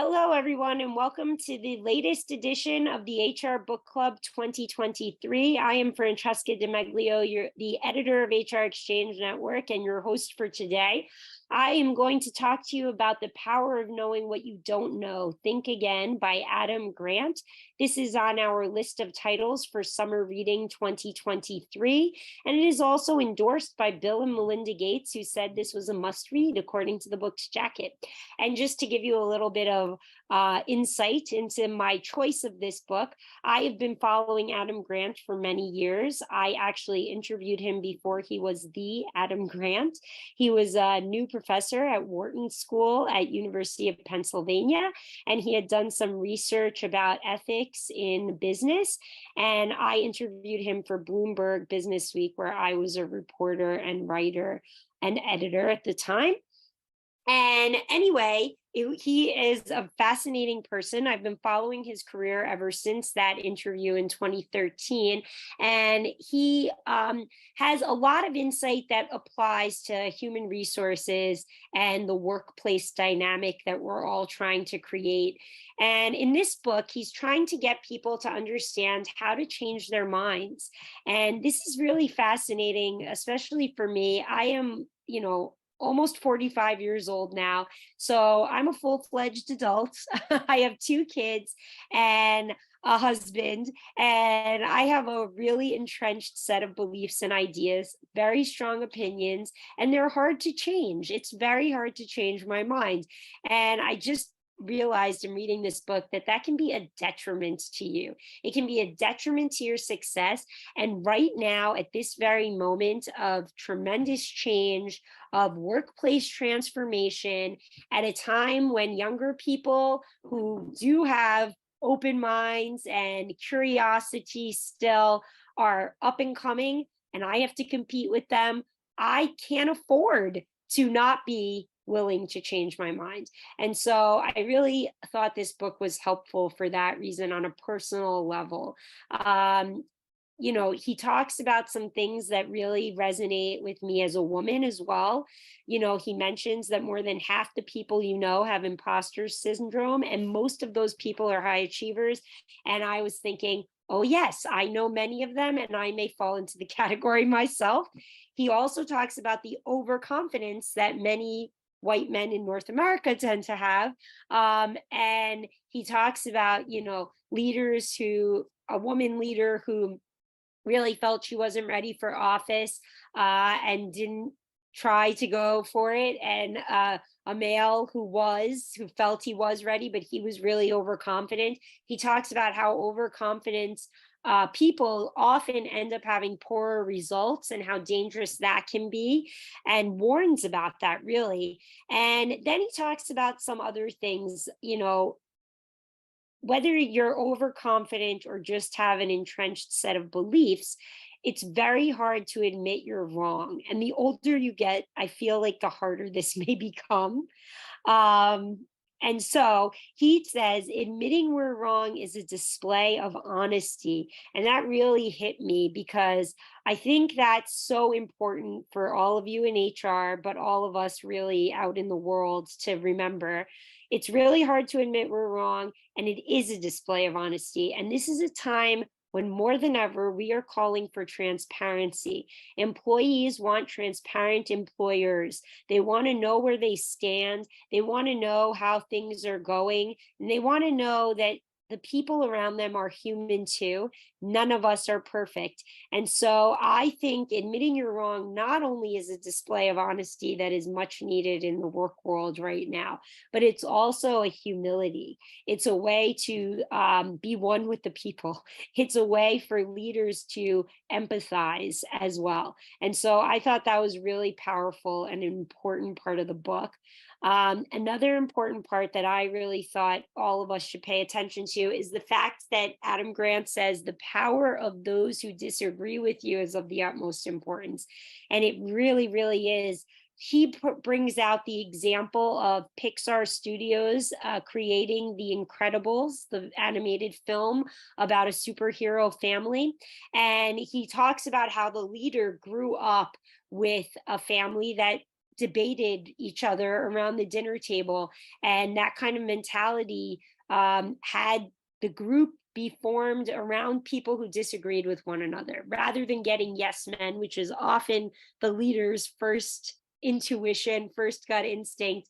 Hello, everyone, and welcome to the latest edition of the HR Book Club 2023. I am Francesca DiMeglio, the editor of HR Exchange Network and your host for today. I am going to talk to you about The Power of Knowing What You Don't Know, Think Again by Adam Grant. This is on our list of titles for Summer Reading 2023, and it is also endorsed by Bill and Melinda Gates, who said this was a must read according to the book's jacket. And just to give you a little bit of insight into my choice of this book, I have been following Adam Grant for many years. I actually interviewed him before he was the Adam Grant. He was a new professor at Wharton School at University of Pennsylvania, and he had done some research about ethics in business. And I interviewed him for Bloomberg Business Week, where I was a reporter and writer and editor at the time. And anyway, he is a fascinating person. I've been following his career ever since that interview in 2013. And he has a lot of insight that applies to human resources and the workplace dynamic that we're all trying to create. And in this book, he's trying to get people to understand how to change their minds. And this is really fascinating, especially for me. I am, almost 45 years old now. So I'm a full-fledged adult. I have two kids and a husband, and I have a really entrenched set of beliefs and ideas, very strong opinions, and they're hard to change. It's very hard to change my mind. And I just realized in reading this book that can be a detriment to you. It can be a detriment to your success. And right now, at this very moment of tremendous change, of workplace transformation, at a time when younger people who do have open minds and curiosity still are up and coming, and I have to compete with them, I can't afford to not be willing to change my mind. And so I really thought this book was helpful for that reason on a personal level. He talks about some things that really resonate with me as a woman as well. He mentions that more than half the people have imposter syndrome, and most of those people are high achievers. And I was thinking, oh, yes, I know many of them, and I may fall into the category myself. He also talks about the overconfidence that many white men in North America tend to have. And he talks about, leaders a woman leader who really felt she wasn't ready for office and didn't try to go for it, and a male who felt he was ready, but he was really overconfident. He talks about how overconfident people often end up having poorer results and how dangerous that can be, and warns about that really. And then he talks about some other things, whether you're overconfident or just have an entrenched set of beliefs, it's very hard to admit you're wrong. And the older you get, I feel like the harder this may become. Um, and so he says, admitting we're wrong is a display of honesty. And that really hit me because I think that's so important for all of you in HR, but all of us really out in the world to remember. It's really hard to admit we're wrong, and it is a display of honesty. And this is a time when more than ever, we are calling for transparency. Employees want transparent employers. They want to know where they stand. They want to know how things are going. And they want to know that the people around them are human too. None of us are perfect. And so I think admitting you're wrong not only is a display of honesty that is much needed in the work world right now, but it's also a humility. It's a way to be one with the people. It's a way for leaders to empathize as well. And so I thought that was really powerful and an important part of the book. Another important part that I really thought all of us should pay attention to is the fact that Adam Grant says the power of those who disagree with you is of the utmost importance. And it really, really is. He brings out the example of Pixar Studios creating The Incredibles, the animated film about a superhero family. And he talks about how the leader grew up with a family that debated each other around the dinner table. And that kind of mentality had the group be formed around people who disagreed with one another rather than getting yes men, which is often the leader's first intuition, first gut instinct.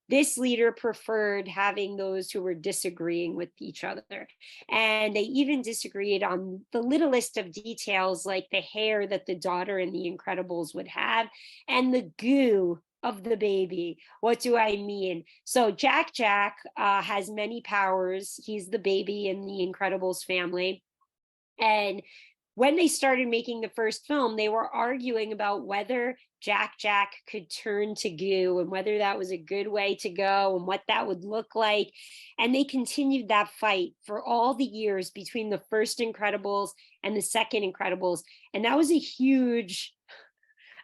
This leader preferred having those who were disagreeing with each other. And they even disagreed on the littlest of details, like the hair that the daughter in The Incredibles would have and the goo of the baby. What do I mean? So Jack Jack has many powers. He's the baby in The Incredibles family. And when they started making the first film, they were arguing about whether Jack Jack could turn to goo and whether that was a good way to go and what that would look like. And they continued that fight for all the years between the first Incredibles and the second Incredibles. And that was a huge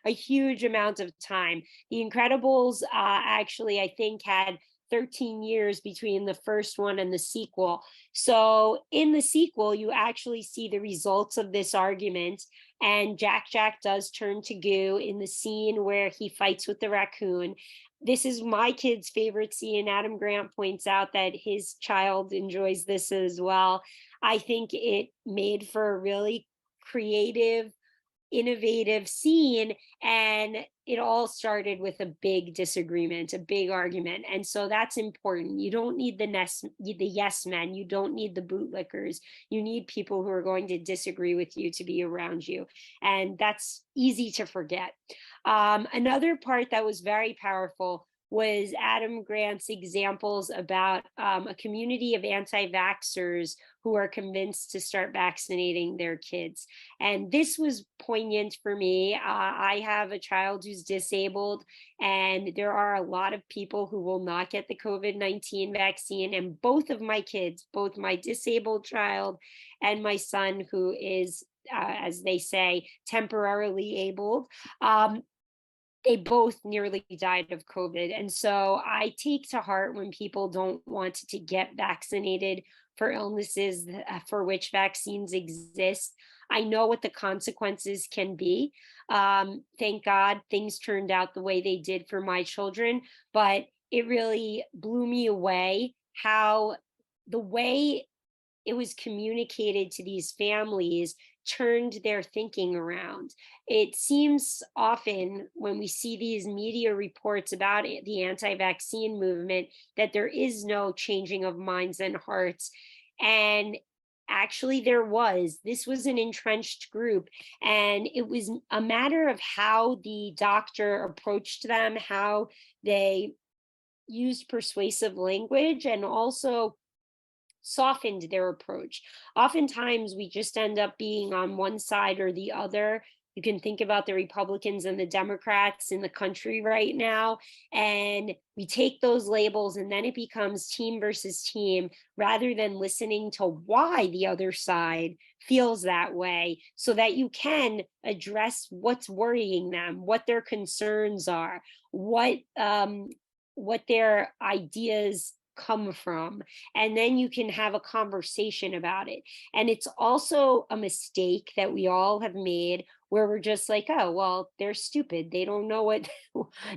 amount of time. The Incredibles actually, I think, had 13 years between the first one and the sequel. So in the sequel, you actually see the results of this argument. And Jack Jack does turn to goo in the scene where he fights with the raccoon. This is my kid's favorite scene. Adam Grant points out that his child enjoys this as well. I think it made for a really creative, innovative scene, and it all started with a big disagreement, a big argument. And so that's important. You don't need the yes men, you don't need the bootlickers. You need people who are going to disagree with you to be around you, and that's easy to forget. Another part that was very powerful was Adam Grant's examples about a community of anti-vaxxers who are convinced to start vaccinating their kids. And this was poignant for me. I have a child who's disabled, and there are a lot of people who will not get the COVID-19 vaccine. And both of my kids, both my disabled child and my son, who is, as they say, temporarily abled, they both nearly died of COVID. And so I take to heart when people don't want to get vaccinated for illnesses for which vaccines exist. I know what the consequences can be. Thank God things turned out the way they did for my children, but it really blew me away how the way it was communicated to these families turned their thinking around. It seems often when we see these media reports about it, the anti-vaccine movement, that there is no changing of minds and hearts. And actually there was. This was an entrenched group, and it was a matter of how the doctor approached them, how they used persuasive language, and also softened their approach. Oftentimes, we just end up being on one side or the other. You can think about the Republicans and the Democrats in the country right now, and we take those labels and then it becomes team versus team rather than listening to why the other side feels that way so that you can address what's worrying them, what their concerns are, what their ideas come from, and then you can have a conversation about it. And it's also a mistake that we all have made where we're just like, oh well, they're stupid, they don't know what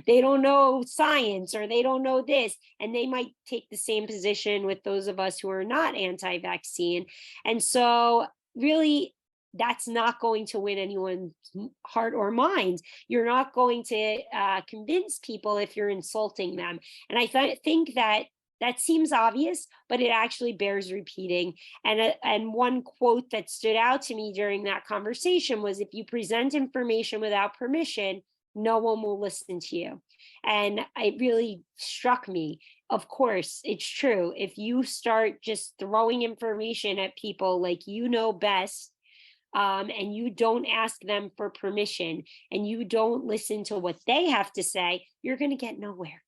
they don't know science, or they don't know this, and they might take the same position with those of us who are not anti-vaccine. And so really, that's not going to win anyone's heart or mind. You're not going to convince people if you're insulting them. And I think that seems obvious, but it actually bears repeating. And one quote that stood out to me during that conversation was, if you present information without permission, no one will listen to you. And it really struck me. Of course, it's true. If you start just throwing information at people like you know best, and you don't ask them for permission, and you don't listen to what they have to say, you're going to get nowhere.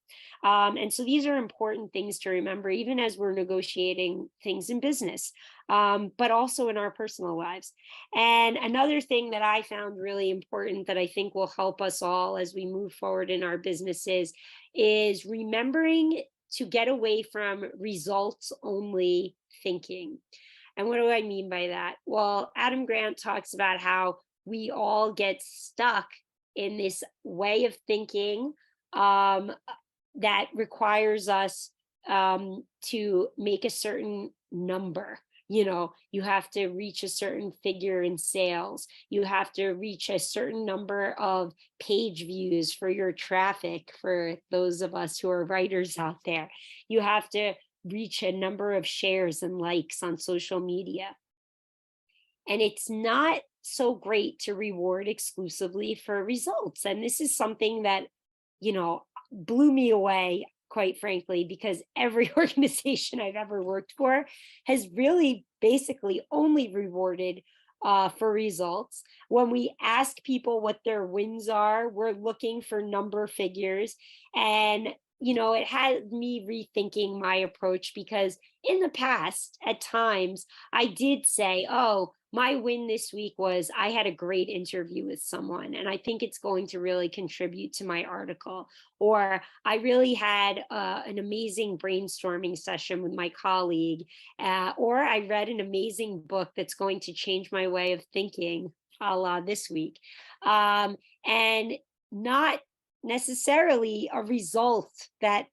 And so these are important things to remember, even as we're negotiating things in business, but also in our personal lives. And another thing that I found really important that I think will help us all as we move forward in our businesses is remembering to get away from results only thinking. And what do I mean by that? Well, Adam Grant talks about how we all get stuck in this way of thinking that requires us to make a certain number. You know, you have to reach a certain figure in sales. You have to reach a certain number of page views for your traffic, for those of us who are writers out there. You have to reach a number of shares and likes on social media. And it's not so great to reward exclusively for results. And this is something that, blew me away, quite frankly, because every organization I've ever worked for has really basically only rewarded for results. When we ask people what their wins are, we're looking for number figures. And, it had me rethinking my approach because in the past, at times, I did say, oh, my win this week was I had a great interview with someone, and I think it's going to really contribute to my article. Or I really had an amazing brainstorming session with my colleague. Or I read an amazing book that's going to change my way of thinking, a la this week. And not necessarily a result that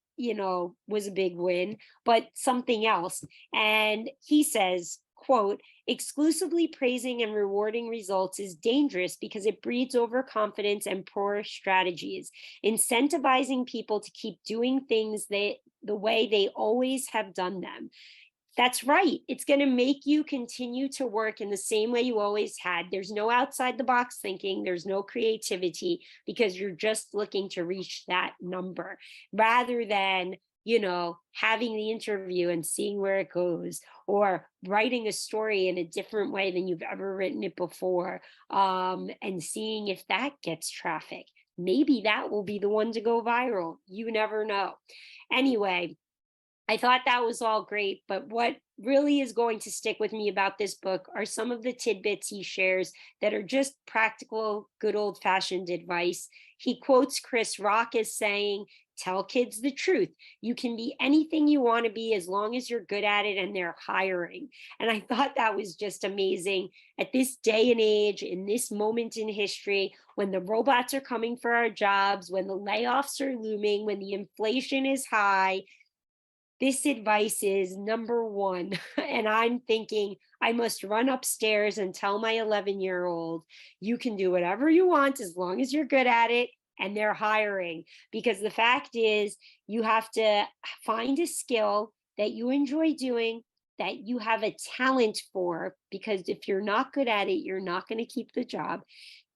was a big win, but something else. And he says, quote, exclusively praising and rewarding results is dangerous because it breeds overconfidence and poor strategies, incentivizing people to keep doing things the way they always have done them. That's right. It's going to make you continue to work in the same way you always had. There's no outside the box thinking, there's no creativity because you're just looking to reach that number rather than, having the interview and seeing where it goes, or writing a story in a different way than you've ever written it before, and seeing if that gets traffic. Maybe that will be the one to go viral. You never know. Anyway, I thought that was all great, but what really is going to stick with me about this book are some of the tidbits he shares that are just practical, good old fashioned advice. He quotes Chris Rock as saying, tell kids the truth. You can be anything you want to be as long as you're good at it and they're hiring. And I thought that was just amazing at this day and age, in this moment in history, when the robots are coming for our jobs, when the layoffs are looming, when the inflation is high. This advice is number one. And I'm thinking I must run upstairs and tell my 11-year-old, you can do whatever you want as long as you're good at it and they're hiring. Because the fact is, you have to find a skill that you enjoy doing, that you have a talent for, because if you're not good at it, you're not going to keep the job.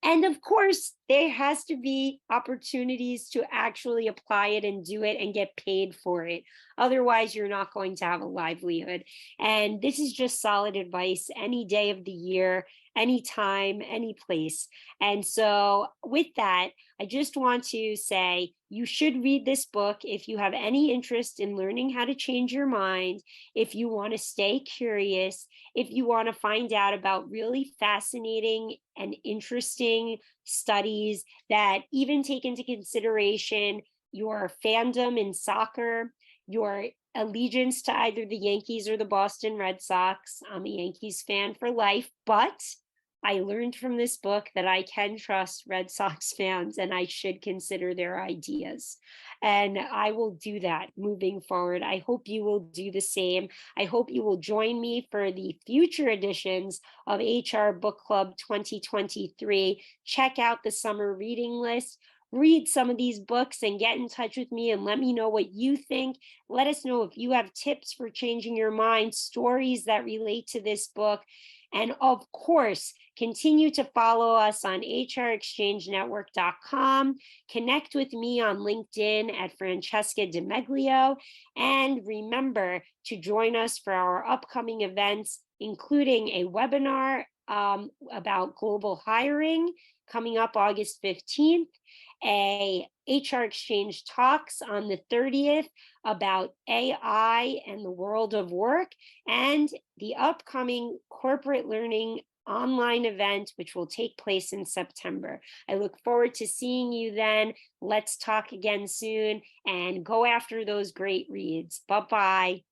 And of course, there has to be opportunities to actually apply it and do it and get paid for it. Otherwise, you're not going to have a livelihood. And this is just solid advice any day of the year, anytime, any place. And so, with that, I just want to say you should read this book if you have any interest in learning how to change your mind, if you want to stay curious, if you want to find out about really fascinating and interesting studies that even take into consideration your fandom in soccer, your allegiance to either the Yankees or the Boston Red Sox. I'm a Yankees fan for life, but I learned from this book that I can trust Red Sox fans and I should consider their ideas. And I will do that moving forward. I hope you will do the same. I hope you will join me for the future editions of HR Book Club 2023. Check out the summer reading list. Read some of these books and get in touch with me and let me know what you think. Let us know if you have tips for changing your mind, stories that relate to this book. And of course, continue to follow us on hrexchangenetwork.com. Connect with me on LinkedIn at Francesca DiMeglio. And remember to join us for our upcoming events, including a webinar about global hiring coming up August 15th, a HR Exchange Talks on the 30th about AI and the world of work, and the upcoming Corporate Learning online event, which will take place in September. I look forward to seeing you then. Let's talk again soon and go after those great reads. Bye-bye.